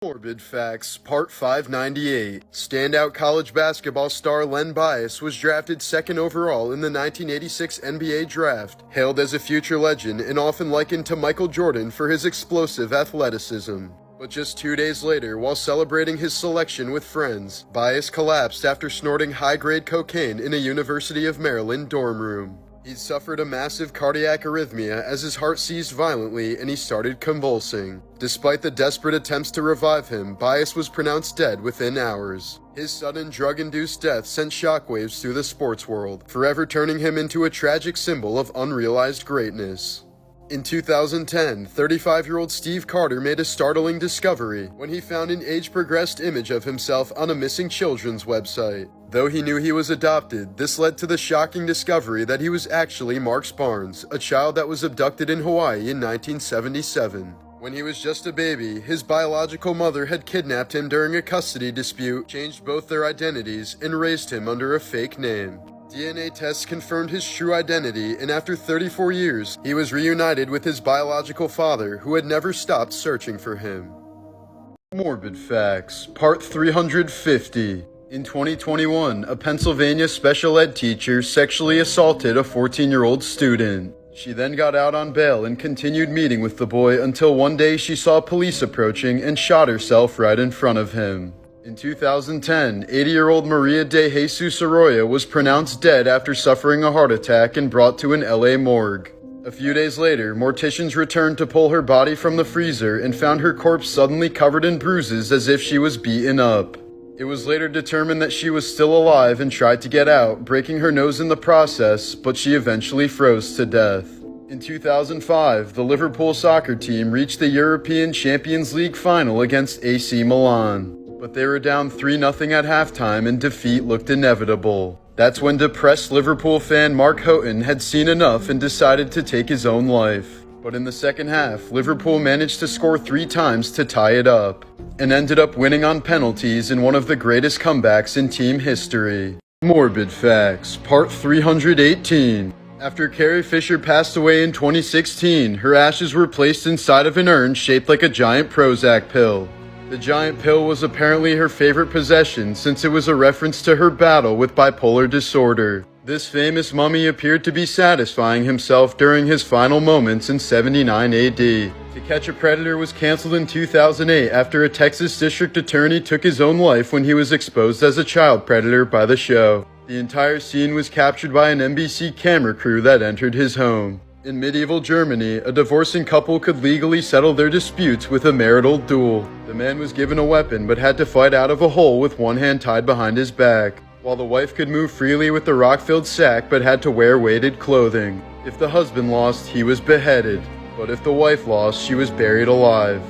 Morbid Facts, Part 598. Standout college basketball star Len Bias was drafted second overall in the 1986 NBA Draft, hailed as a future legend and often likened to Michael Jordan for his explosive athleticism. But just 2 days later, while celebrating his selection with friends, Bias collapsed after snorting high-grade cocaine in a University of Maryland dorm room. He suffered a massive cardiac arrhythmia as his heart seized violently and he started convulsing. Despite the desperate attempts to revive him, Bias was pronounced dead within hours. His sudden drug-induced death sent shockwaves through the sports world, forever turning him into a tragic symbol of unrealized greatness. In 2010, 35-year-old Steve Carter made a startling discovery when he found an age-progressed image of himself on a missing children's website. Though he knew he was adopted, this led to the shocking discovery that he was actually Mark Barnes, a child that was abducted in Hawaii in 1977. When he was just a baby, his biological mother had kidnapped him during a custody dispute, changed both their identities, and raised him under a fake name. DNA tests confirmed his true identity, and after 34 years, he was reunited with his biological father, who had never stopped searching for him. Morbid Facts, Part 350. In 2021, a Pennsylvania special ed teacher sexually assaulted a 14-year-old student. She then got out on bail and continued meeting with the boy until one day she saw police approaching and shot herself right in front of him. In 2010, 80-year-old Maria de Jesus Arroyo was pronounced dead after suffering a heart attack and brought to an LA morgue. A few days later, morticians returned to pull her body from the freezer and found her corpse suddenly covered in bruises as if she was beaten up. It was later determined that she was still alive and tried to get out, breaking her nose in the process, but she eventually froze to death. In 2005, the Liverpool soccer team reached the European Champions League final against AC Milan. But they were down 3-0 at halftime and defeat looked inevitable. That's when depressed Liverpool fan Mark Houghton had seen enough and decided to take his own life. But in the second half, Liverpool managed to score 3 times to tie it up, and ended up winning on penalties in one of the greatest comebacks in team history. Morbid Facts, Part 318. After Carrie Fisher passed away in 2016, her ashes were placed inside of an urn shaped like a giant Prozac pill. The giant pill was apparently her favorite possession since it was a reference to her battle with bipolar disorder. This famous mummy appeared to be satisfying himself during his final moments in 79 AD. To Catch a Predator was canceled in 2008 after a Texas district attorney took his own life when he was exposed as a child predator by the show. The entire scene was captured by an NBC camera crew that entered his home. In medieval Germany, a divorcing couple could legally settle their disputes with a marital duel. The man was given a weapon but had to fight out of a hole with one hand tied behind his back, while the wife could move freely with the rock-filled sack but had to wear weighted clothing. If the husband lost, he was beheaded, but if the wife lost, she was buried alive.